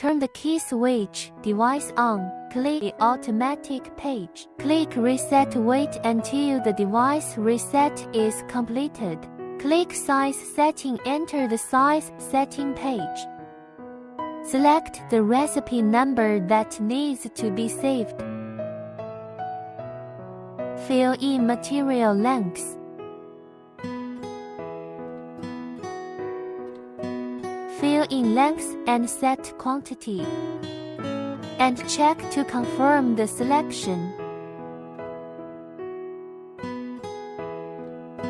Turn the key switch device on. Click the automatic page. Click Reset. Wait until the device reset is completed. Click Size Setting. Enter the size setting page. Select the recipe number that needs to be saved. Fill in material lengths. Fill in lengths and set quantity. And check to confirm the selection.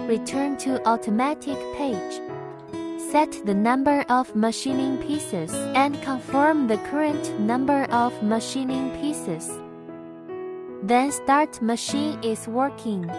Return to automatic page. Set the number of machining pieces and confirm the current number of machining pieces. Then start machine is working.